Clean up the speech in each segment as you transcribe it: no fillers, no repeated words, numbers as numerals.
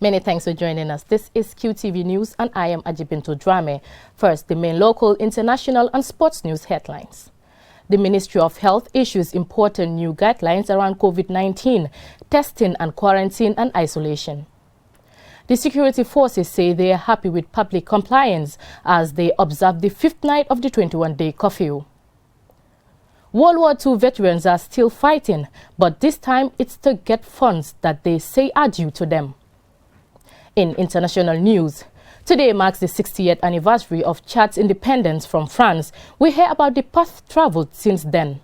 Many thanks for joining us. This is QTV News and I am Ajibinto Drame. First, the main local, international and sports news headlines. The Ministry of Health issues important new guidelines around COVID-19, testing and quarantine and isolation. The security forces say they are happy with public compliance as they observe the fifth night of the 21-day curfew. World War II veterans are still fighting, but this time it's to get funds that they say are due to them. In international news, today marks the 60th anniversary of Chad's independence from France. We hear about the path traveled since then.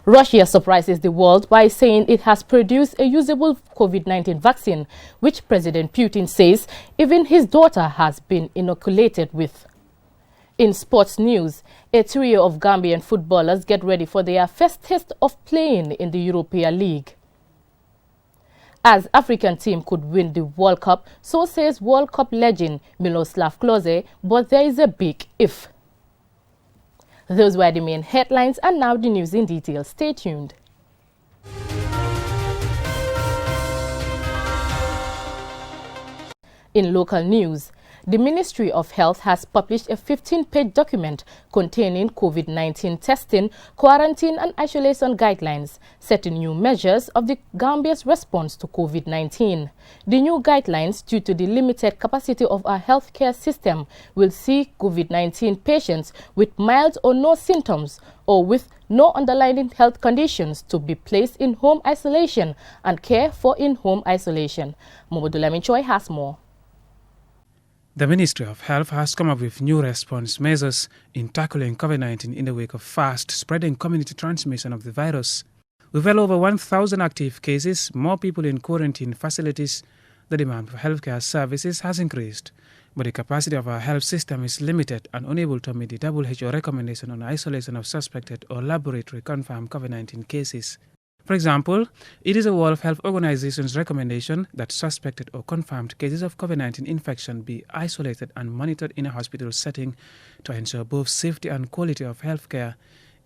Russia surprises the world by saying it has produced a usable COVID-19 vaccine, which President Putin says even his daughter has been inoculated with. In sports news, a trio of Gambian footballers get ready for their first test of playing in the European League. As African team could win the World Cup, so says World Cup legend Miroslav Klose, but there is a big if. Those were the main headlines, and now the news in detail. Stay tuned. In local news, the Ministry of Health has published a 15-page document containing COVID-19 testing, quarantine and isolation guidelines, setting new measures of the Gambia's response to COVID-19. The new guidelines, due to the limited capacity of our healthcare system, will see COVID-19 patients with mild or no symptoms or with no underlying health conditions to be placed in home isolation and care for in-home isolation. Momodulami Choi has more. The Ministry of Health has come up with new response measures in tackling COVID-19 in the wake of fast-spreading community transmission of the virus. With well over 1,000 active cases, more people in quarantine facilities, the demand for healthcare services has increased. But the capacity of our health system is limited and unable to meet the WHO recommendation on isolation of suspected or laboratory-confirmed COVID-19 cases. For example, it is a World Health Organization's recommendation that suspected or confirmed cases of COVID-19 infection be isolated and monitored in a hospital setting to ensure both safety and quality of health care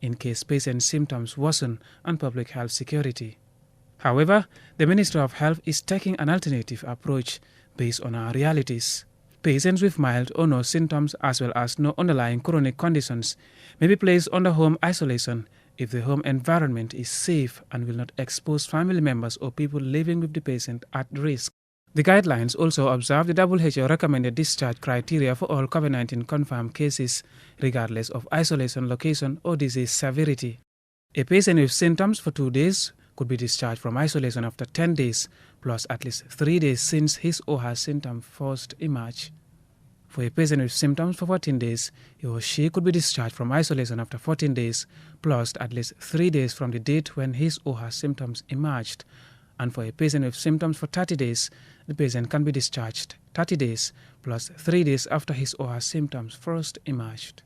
in case patient symptoms worsen and public health security. However, the Ministry of Health is taking an alternative approach based on our realities. Patients with mild or no symptoms as well as no underlying chronic conditions may be placed under home isolation if the home environment is safe and will not expose family members or people living with the patient at risk. The guidelines also observe the WHO recommended discharge criteria for all COVID-19 confirmed cases, regardless of isolation location or disease severity. A patient with symptoms for 2 days could be discharged from isolation after 10 days, plus at least 3 days since his or her symptoms first emerged. For a patient with symptoms for 14 days, he or she could be discharged from isolation after 14 days, plus at least 3 days from the date when his or her symptoms emerged. And for a patient with symptoms for 30 days, the patient can be discharged 30 days, plus 3 days after his or her symptoms first emerged.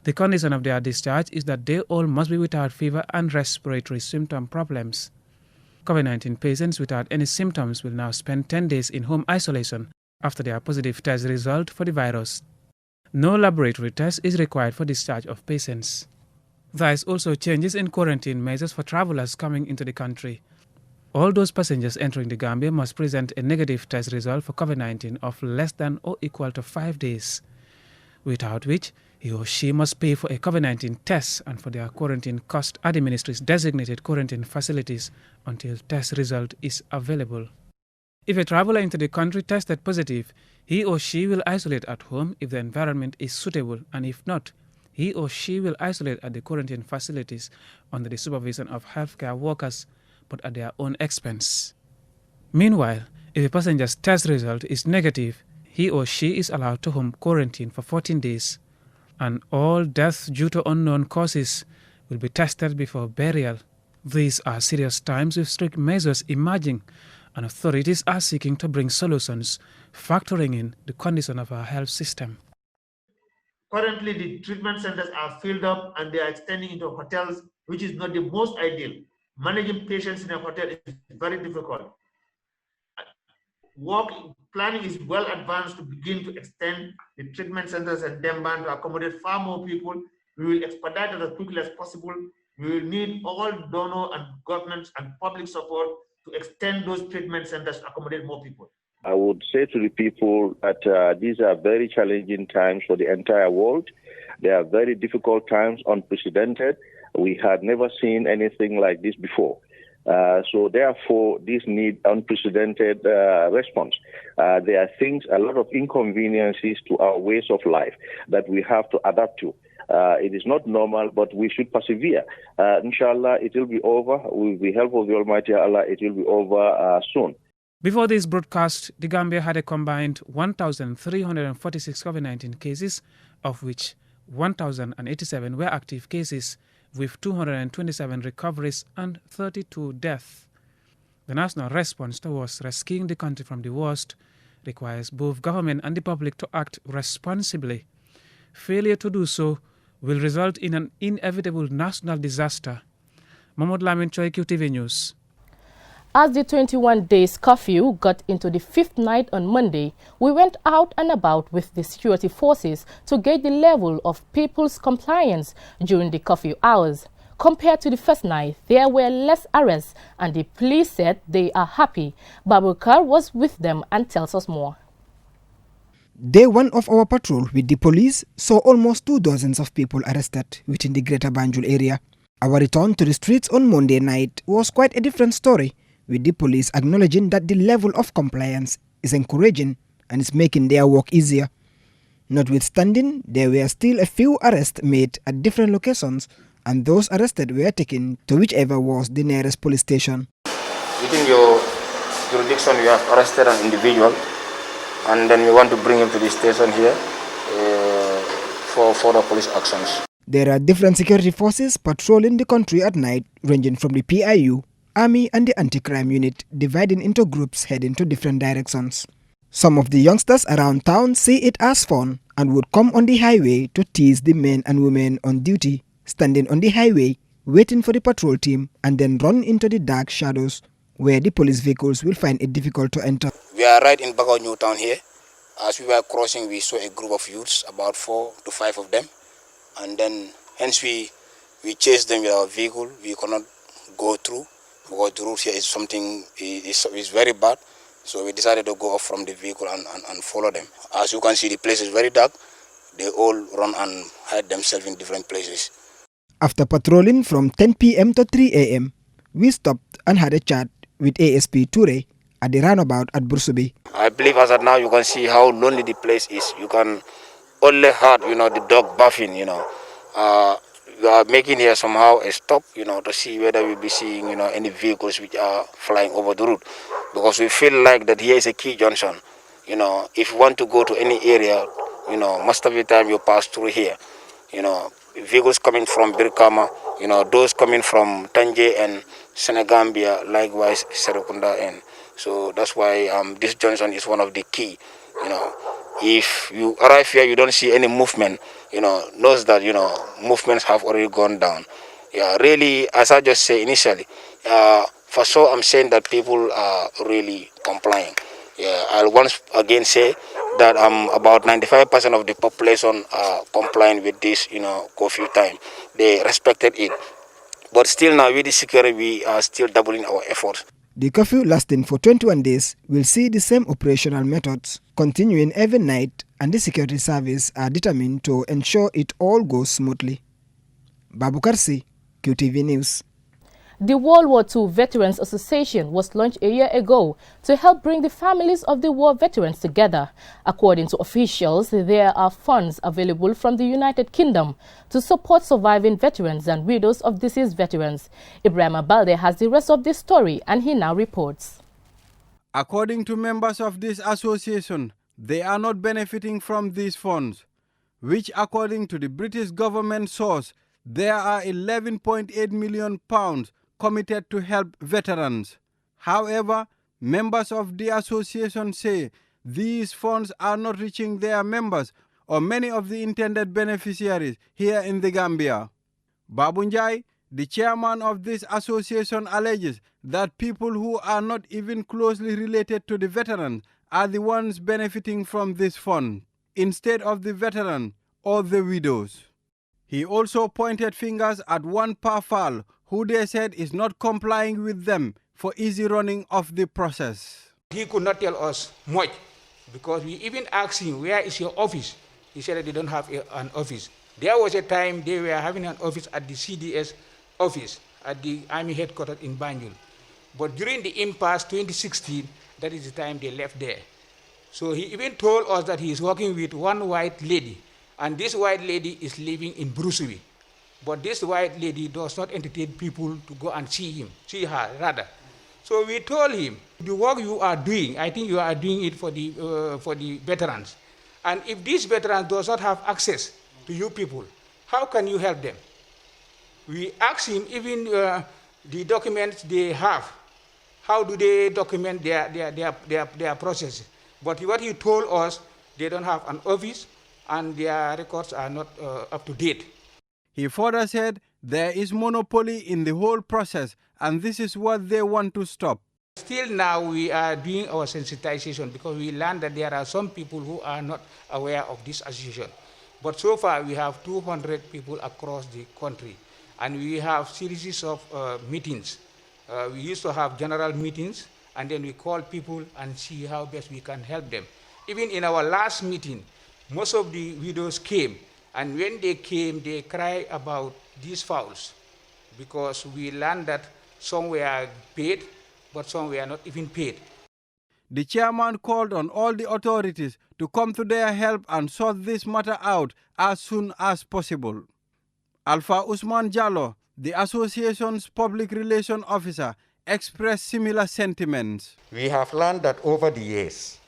The condition of their discharge is that they all must be without fever and respiratory symptom problems. COVID-19 patients without any symptoms will now spend 10 days in home isolation after their positive test result for the virus. No laboratory test is required for discharge of patients. There is also changes in quarantine measures for travelers coming into the country. All those passengers entering the Gambia must present a negative test result for COVID-19 of less than or equal to 5 days, without which he or she must pay for a COVID-19 test and for their quarantine cost at the ministry's designated quarantine facilities until test result is available. If a traveler into the country tested positive, he or she will isolate at home if the environment is suitable, and if not, he or she will isolate at the quarantine facilities under the supervision of healthcare workers, but at their own expense. Meanwhile, if a passenger's test result is negative, he or she is allowed to home quarantine for 14 days, and all deaths due to unknown causes will be tested before burial. These are serious times with strict measures emerging, and authorities are seeking to bring solutions, factoring in the condition of our health system. Currently, the treatment centers are filled up and they are extending into hotels, which is not the most ideal. Managing patients in a hotel is very difficult. Planning is well advanced to begin to extend the treatment centers and Demban to accommodate far more people. We will expedite it as quickly as possible. We will need all donor and government and public support to extend those treatment centers to accommodate more people? I would say to the people that these are very challenging times for the entire world. They are very difficult times, unprecedented. We had never seen anything like this before. So therefore, this need unprecedented response. There are things, a lot of inconveniences to our ways of life that we have to adapt to. It is not normal, but we should persevere. Inshallah, it will be over. With the help of the Almighty Allah, it will be over soon. Before this broadcast, the Gambia had a combined 1,346 COVID-19 cases, of which 1,087 were active cases, with 227 recoveries and 32 deaths. The national response towards rescuing the country from the worst requires both government and the public to act responsibly. Failure to do so will result in an inevitable national disaster. Mahmoud Lamin Choi, Qtv News. As the 21 days curfew got into the fifth night on Monday, we went out and about with the security forces to gauge the level of people's compliance during the curfew hours. Compared to the first night, there were less arrests and the police said they are happy. Babukar was with them and tells us more. Day one of our patrol with the police saw almost 2 dozens of people arrested within the Greater Banjul area. Our return to the streets on Monday night was quite a different story, with the police acknowledging that the level of compliance is encouraging and is making their work easier. Notwithstanding, there were still a few arrests made at different locations, and those arrested were taken to whichever was the nearest police station. Within your jurisdiction, you have arrested an individual, and then we want to bring him to the station here for further police actions. There are different security forces patrolling the country at night, ranging from the PIU, Army and the anti-crime unit, dividing into groups heading to different directions. Some of the youngsters around town see it as fun and would come on the highway to tease the men and women on duty, standing on the highway, waiting for the patrol team, and then run into the dark shadows where the police vehicles will find it difficult to enter. We are right in Bagao New Town here. As we were crossing, we saw a group of youths, about 4 to 5 of them, and then hence we chased them with our vehicle. We cannot go through because the route here is something is very bad. So we decided to go off from the vehicle and follow them. As you can see, the place is very dark. They all run and hide themselves in different places. After patrolling from 10 p.m. to 3 a.m., we stopped and had a chat with ASP Ture at the roundabout at Bursubi. I believe as of now you can see how lonely the place is. You can only hear, the dog barking, We are making here somehow a stop, to see whether we'll be seeing, any vehicles which are flying over the route. Because we feel like that here is a key junction. If you want to go to any area, most of the time you pass through here. Vehicles coming from Birkama, those coming from Tanje and Senegambia, likewise Serekunda. And so that's why this junction is one of the key. If you arrive here, you don't see any movement, knows that, movements have already gone down. Yeah, really, as I just said initially, for sure I'm saying that people are really complying. Yeah, I'll once again say that about 95% of the population are complying with this, curfew time. They respected it. But still now with the security, we are still doubling our efforts. The curfew lasting for 21 days will see the same operational methods continuing every night, and the security service are determined to ensure it all goes smoothly. Babu Karsi, Qtv News. The World War II Veterans Association was launched a year ago to help bring the families of the war veterans together. According to officials, there are funds available from the United Kingdom to support surviving veterans and widows of deceased veterans. Ibrahim Abalde has the rest of this story, and he now reports. According to members of this association, they are not benefiting from these funds, which according to the British government source, there are £11.8 million committed to help veterans. However, members of the association say these funds are not reaching their members or many of the intended beneficiaries here in the Gambia. Babunjai, the chairman of this association, alleges that people who are not even closely related to the veterans are the ones benefiting from this fund, instead of the veteran or the widows. He also pointed fingers at one Pafal, who they said is not complying with them for easy running of the process. He could not tell us much because we even asked him, where is your office? He said that they don't have an office. There was a time they were having an office at the CDS office at the Army headquarters in Banjul. But during the impasse 2016, that is the time they left there. So he even told us that he is working with one white lady, and this white lady is living in Brusubi. But this white lady does not entertain people to go and see her rather. So we told him, the work you are doing, I think you are doing it for the veterans. And if these veterans does not have access to you people, how can you help them? We asked him even the documents they have, how do they document their processes? But what he told us, they don't have an office and their records are not up to date. He further said there is monopoly in the whole process and this is what they want to stop. Still now we are doing our sensitization because we learned that there are some people who are not aware of this association. But so far we have 200 people across the country and we have series of meetings. We used to have general meetings and then we call people and see how best we can help them. Even in our last meeting, most of the widows came, and when they came, they cried about these fouls because we learned that some were paid, but some were not even paid. The chairman called on all the authorities to come to their help and sort this matter out as soon as possible. Alpha Usman Jallo, the association's public relations officer, expressed similar sentiments. We have learned that over the years,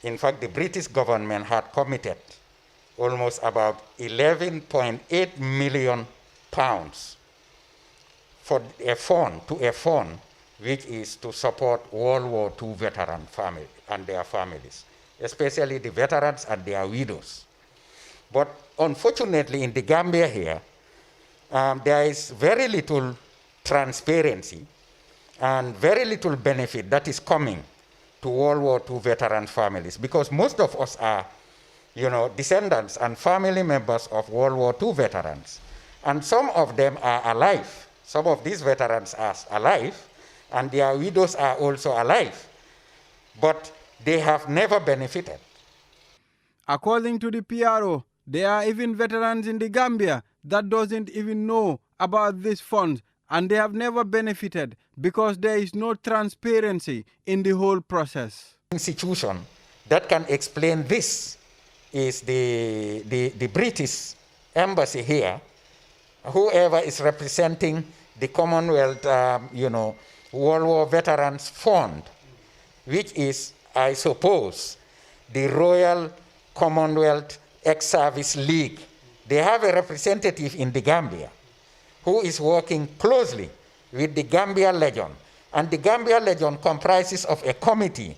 in fact, the British government had committed almost about 11.8 million pounds for a fund, which is to support World War II veteran family and their families, especially the veterans and their widows. But unfortunately, in the Gambia here, there is very little transparency and very little benefit that is coming to World War II veteran families, because most of us are, descendants and family members of World War II veterans. And some of them are alive. Some of these veterans are alive, and their widows are also alive. But they have never benefited. According to the PRO, there are even veterans in the Gambia that doesn't even know about these funds, and they have never benefited because there is no transparency in the whole process. Institution that can explain this is the British embassy here, whoever is representing the Commonwealth, World War Veterans Fund, which is, I suppose, the Royal Commonwealth Ex-Service League. They have a representative in the Gambia who is working closely with the Gambia Legion. And the Gambia Legion comprises of a committee.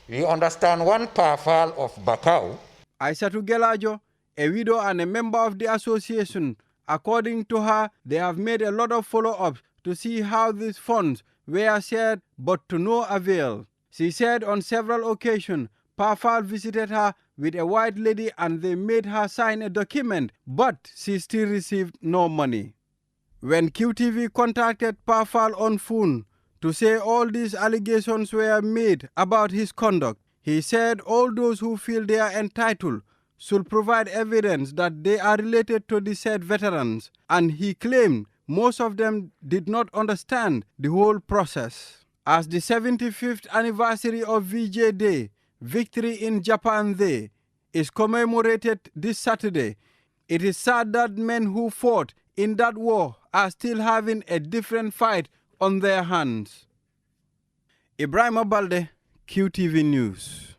We understand one Pafal of Bakau. Aisatu Gelajo, a widow and a member of the association, according to her, they have made a lot of follow-ups to see how these funds were shared, but to no avail. She said on several occasions, Pafal visited her with a white lady and they made her sign a document, but she still received no money. When QTV contacted Pafal on phone to say all these allegations were made about his conduct, he said all those who feel they are entitled should provide evidence that they are related to the said veterans, and he claimed most of them did not understand the whole process. As the 75th anniversary of VJ Day, Victory in Japan Day, is commemorated this Saturday, it is sad that men who fought in that war are still having a different fight on their hands. Ibrahim Abalde, QTV News.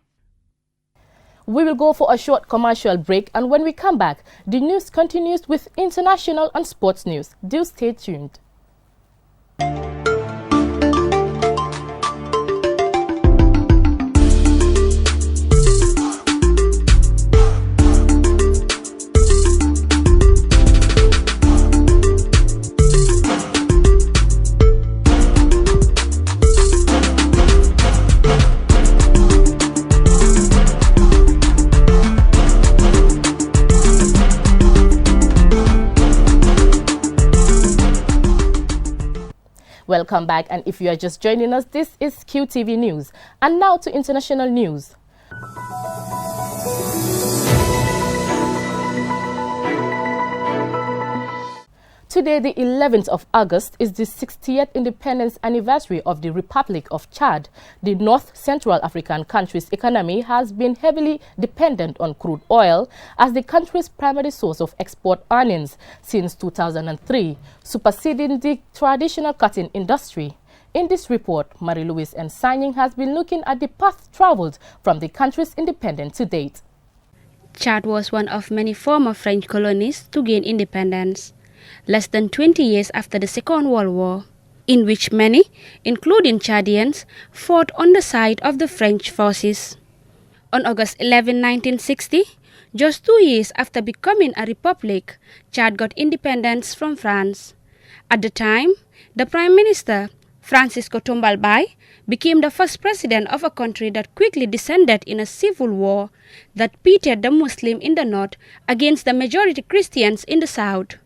We will go for a short commercial break, and when we come back, the news continues with international and sports news. Do stay tuned. Welcome back, and if you are just joining us, this is QTV News. And now to international news. Today, the 11th of August, is the 60th independence anniversary of the Republic of Chad. The North Central African country's economy has been heavily dependent on crude oil as the country's primary source of export earnings since 2003, superseding the traditional cotton industry. In this report, Marie-Louise Nsanying has been looking at the path traveled from the country's independence to date. Chad was one of many former French colonies to gain independence, less than 20 years after the Second World War, in which many, including Chadians, fought on the side of the French forces. On August 11, 1960, just 2 years after becoming a republic, Chad got independence from France. At the time, the Prime Minister, Francisco Tombalbaye, became the first president of a country that quickly descended in a civil war that pitted the Muslim in the north against the majority Christians in the south.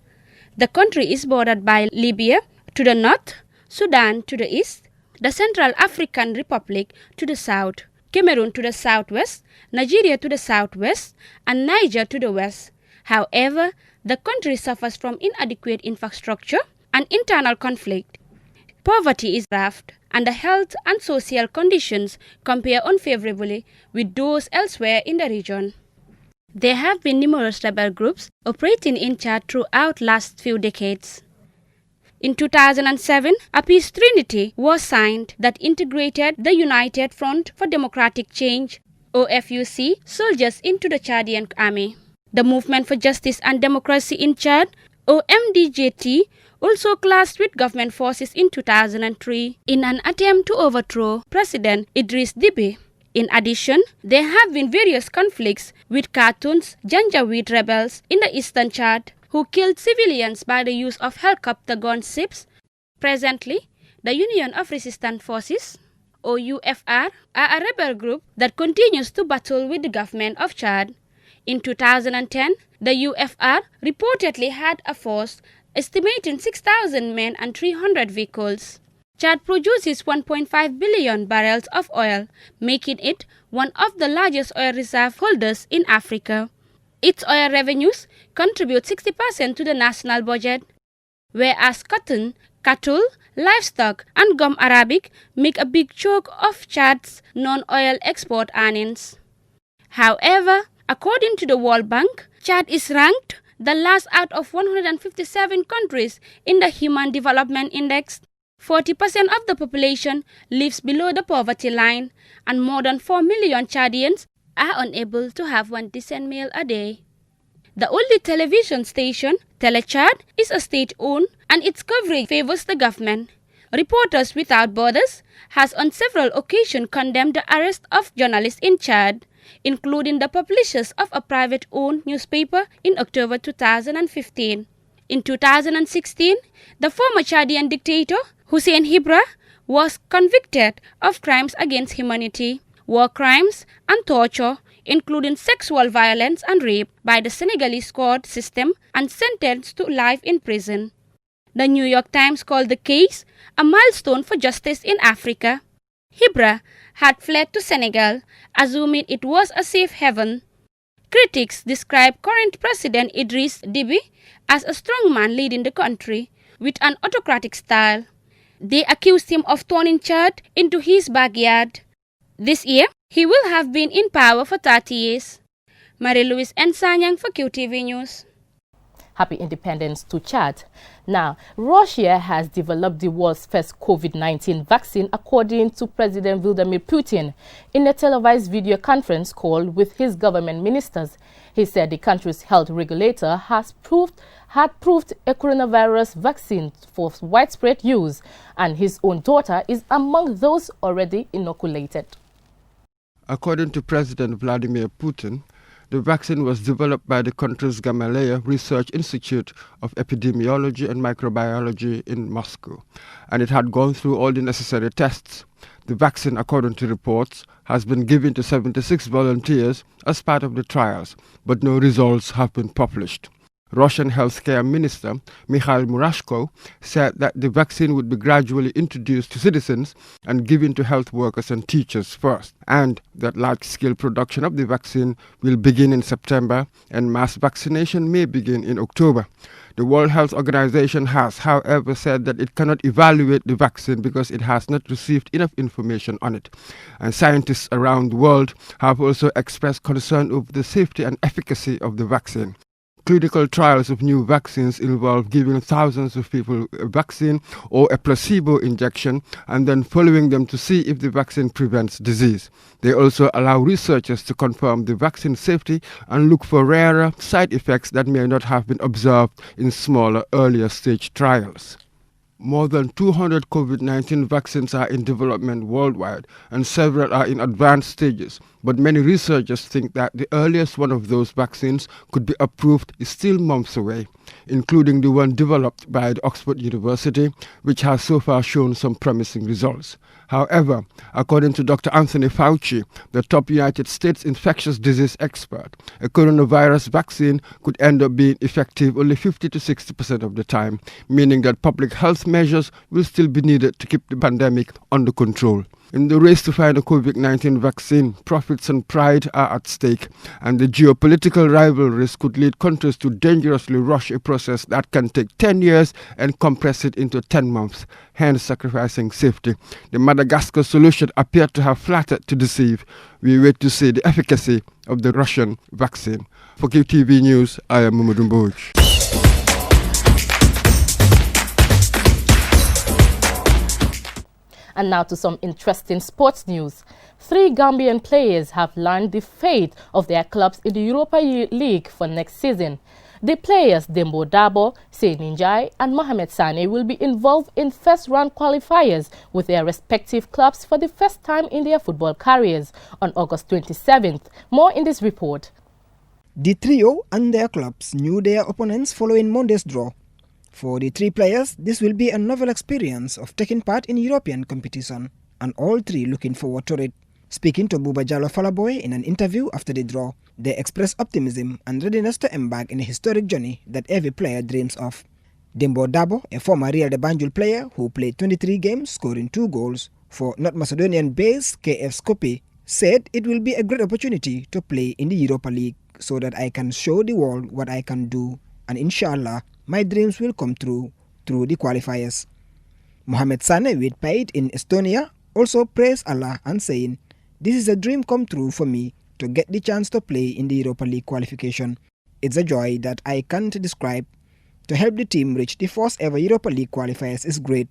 The country is bordered by Libya to the north, Sudan to the east, the Central African Republic to the south, Cameroon to the southwest, Nigeria to the southwest, and Niger to the west. However, the country suffers from inadequate infrastructure and internal conflict. Poverty is raft, and the health and social conditions compare unfavorably with those elsewhere in the region. There have been numerous rebel groups operating in Chad throughout last few decades. In 2007, a peace treaty was signed that integrated the United Front for Democratic Change (OFUC) soldiers into the Chadian army. The Movement for Justice and Democracy in Chad (OMDJT) also clashed with government forces in 2003 in an attempt to overthrow President Idriss Déby. In addition, there have been various conflicts with Khartoum's Janjaweed rebels in the eastern Chad, who killed civilians by the use of helicopter gunships. Presently, the Union of Resistance Forces, or UFR, are a rebel group that continues to battle with the government of Chad. In 2010, the UFR reportedly had a force estimating 6,000 men and 300 vehicles. Chad produces 1.5 billion barrels of oil, making it one of the largest oil reserve holders in Africa. Its oil revenues contribute 60% to the national budget, whereas cotton, cattle, livestock, and gum arabic make a big chunk of Chad's non-oil export earnings. However, according to the World Bank, Chad is ranked the last out of 157 countries in the Human Development Index. 40% of the population lives below the poverty line, and more than 4 million Chadians are unable to have one decent meal a day. The only television station, TeleChad, is a state-owned, and its coverage favors the government. Reporters Without Borders has on several occasions condemned the arrest of journalists in Chad, including the publishers of a private-owned newspaper in October 2015. In 2016, the former Chadian dictator, Hussein Hibra, was convicted of crimes against humanity, war crimes, and torture, including sexual violence and rape, by the Senegalese court system and sentenced to life in prison. The New York Times called the case a milestone for justice in Africa. Hibra had fled to Senegal, assuming it was a safe haven. Critics describe current President Idriss Déby as a strongman leading the country with an autocratic style. They accused him of turning Chad into his backyard. This year, he will have been in power for 30 years. Marie-Louise Nsanying for QTV News. Happy independence to Chad. Now, Russia has developed the world's first COVID-19 vaccine, according to President Vladimir Putin. In a televised video conference call with his government ministers, he said the country's health regulator had proved a coronavirus vaccine for widespread use, and his own daughter is among those already inoculated. According to President Vladimir Putin, the vaccine was developed by the country's Gamaleya Research Institute of Epidemiology and Microbiology in Moscow, and it had gone through all the necessary tests. The vaccine, according to reports, has been given to 76 volunteers as part of the trials, but no results have been published. Russian healthcare minister Mikhail Murashko said that the vaccine would be gradually introduced to citizens and given to health workers and teachers first, and that large-scale production of the vaccine will begin in September and mass vaccination may begin in October. The World Health Organization has, however, said that it cannot evaluate the vaccine because it has not received enough information on it. And scientists around the world have also expressed concern over the safety and efficacy of the vaccine. Clinical trials of new vaccines involve giving thousands of people a vaccine or a placebo injection and then following them to see if the vaccine prevents disease. They also allow researchers to confirm the vaccine safety and look for rarer side effects that may not have been observed in smaller, earlier stage trials. More than 200 COVID-19 vaccines are in development worldwide, and several are in advanced stages. But many researchers think that the earliest one of those vaccines could be approved is still months away, including the one developed by the Oxford University, which has so far shown some promising results. However, according to Dr. Anthony Fauci, the top United States infectious disease expert, a coronavirus vaccine could end up being effective only 50 to 60% of the time, meaning that public health measures will still be needed to keep the pandemic under control. In the race to find a COVID-19 vaccine, profits and pride are at stake, and the geopolitical rivalries could lead countries to dangerously rush a process that can take 10 years and compress it into 10 months, hence sacrificing safety. The Madagascar solution appeared to have flattered to deceive. We wait to see the efficacy of the Russian vaccine. For Qtv News, I am Mamadou Mbouch. And now to some interesting sports news. 3 Gambian players have learned the fate of their clubs in the Europa League for next season. The players Dembo Dabo, Seyni Njai and Mohamed Sane will be involved in first-round qualifiers with their respective clubs for the first time in their football careers on August 27th. More in this report. The trio and their clubs knew their opponents following Monday's draw. For the 3 players, this will be a novel experience of taking part in European competition, and all 3 looking forward to it. Speaking to Buba Jallo Falaboy in an interview after the draw, they expressed optimism and readiness to embark in a historic journey that every player dreams of. Dembo Dabo, a former Real de Banjul player who played 23 games, scoring 2 goals for North Macedonian-based KF Skopje, said it will be a great opportunity to play in the Europa League so that I can show the world what I can do, and inshallah, my dreams will come true through the qualifiers. Mohamed Sane, with pride in Estonia, also praised Allah and saying, "This is a dream come true for me to get the chance to play in the Europa League qualification. It's a joy that I can't describe. To help the team reach the first ever Europa League qualifiers is great."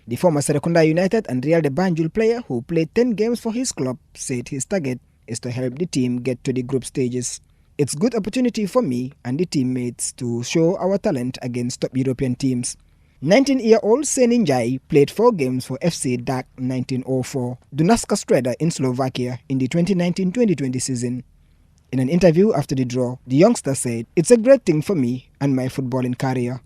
The former Serekunda United and Real de Banjul player who played 10 games for his club said his target is to help the team get to the group stages. "It's a good opportunity for me and the teammates to show our talent against top European teams." 19-year-old Seyni Njai played 4 games for FC DAC 1904, Dunajska Streda in Slovakia in the 2019-2020 season. In an interview after the draw, the youngster said, "It's a great thing for me and my footballing career."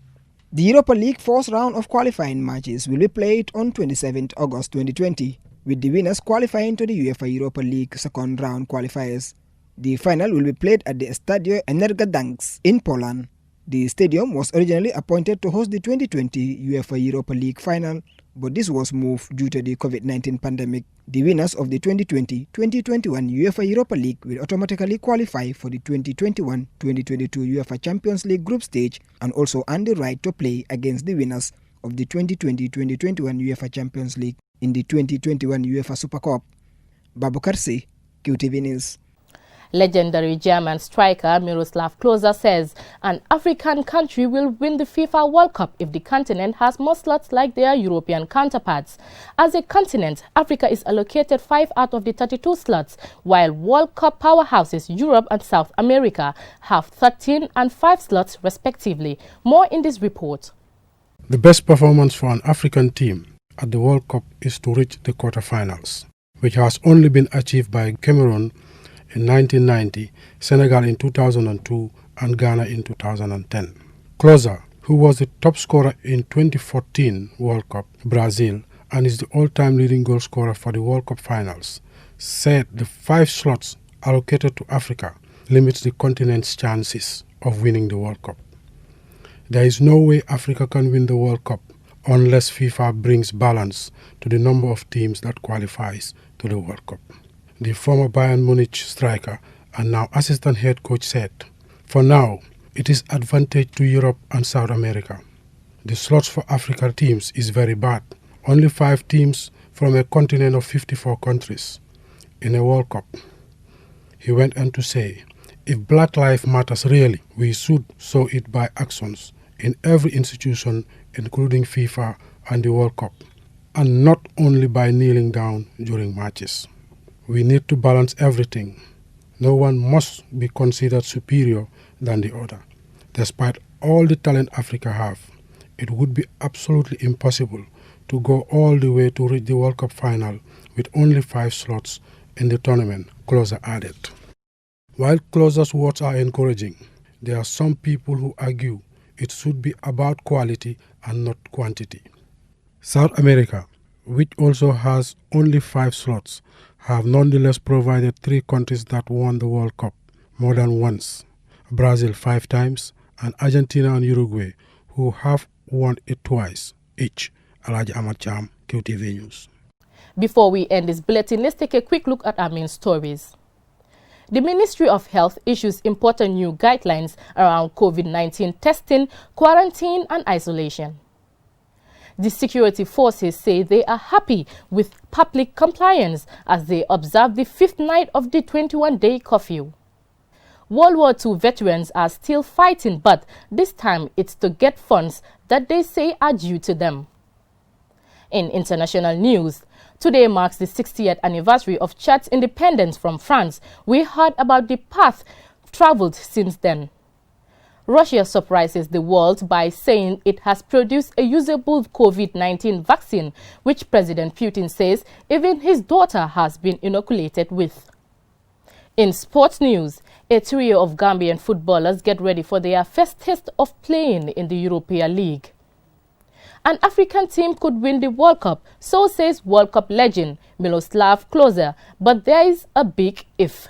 The Europa League first round of qualifying matches will be played on 27th August 2020, with the winners qualifying to the UEFA Europa League second round qualifiers. The final will be played at the Stadio Energodansk in Poland. The stadium was originally appointed to host the 2020 UEFA Europa League final, but this was moved due to the COVID-19 pandemic. The winners of the 2020-2021 UEFA Europa League will automatically qualify for the 2021-2022 UEFA Champions League group stage and also earn the right to play against the winners of the 2020-2021 UEFA Champions League in the 2021 UEFA Super Cup. Babukar C, Qtv News. Legendary German striker Miroslav Klose says an African country will win the FIFA World Cup if the continent has more slots like their European counterparts. As a continent, Africa is allocated 5 out of the 32 slots, while World Cup powerhouses Europe and South America have 13 and 5 slots respectively. More in this report. The best performance for an African team at the World Cup is to reach the quarterfinals, which has only been achieved by Cameroon in 1990, Senegal in 2002 and Ghana in 2010. Klose, who was the top scorer in 2014 World Cup, Brazil, and is the all-time leading goal scorer for the World Cup finals, said the 5 slots allocated to Africa limits the continent's chances of winning the World Cup. There is no way Africa can win the World Cup unless FIFA brings balance to the number of teams that qualifies to the World Cup. The former Bayern Munich striker and now assistant head coach said, "For now, it is advantage to Europe and South America. The slots for African teams is very bad. Only 5 teams from a continent of 54 countries in a World Cup." He went on to say, "If Black Lives Matters really, we should show it by actions in every institution, including FIFA and the World Cup, and not only by kneeling down during matches. We need to balance everything. No one must be considered superior than the other. Despite all the talent Africa have, it would be absolutely impossible to go all the way to reach the World Cup final with only 5 slots in the tournament," Klose added. While Klose's words are encouraging, there are some people who argue it should be about quality and not quantity. South America, which also has only 5 slots, have nonetheless provided 3 countries that won the World Cup more than once: Brazil 5 times and Argentina and Uruguay, who have won it twice each. Alhaji Ahmad Cham, Qtv News. Before we end this bulletin, let's take a quick look at our main stories. The Ministry of Health issues important new guidelines around COVID-19 testing, quarantine and isolation. The security forces say they are happy with public compliance as they observe the 5th night of the 21-day curfew. World War II veterans are still fighting, but this time it's to get funds that they say are due to them. In international news, today marks the 60th anniversary of Chad's independence from France. We heard about the path traveled since then. Russia surprises the world by saying it has produced a usable COVID-19 vaccine, which President Putin says even his daughter has been inoculated with. In sports news, a trio of Gambian footballers get ready for their first test of playing in the European League. An African team could win the World Cup, so says World Cup legend Miroslav Klose, but there is a big if.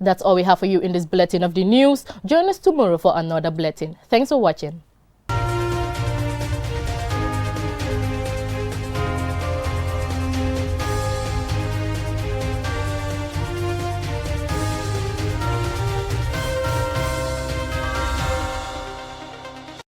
That's all we have for you in this bulletin of the news. Join us tomorrow for another bulletin. Thanks for watching.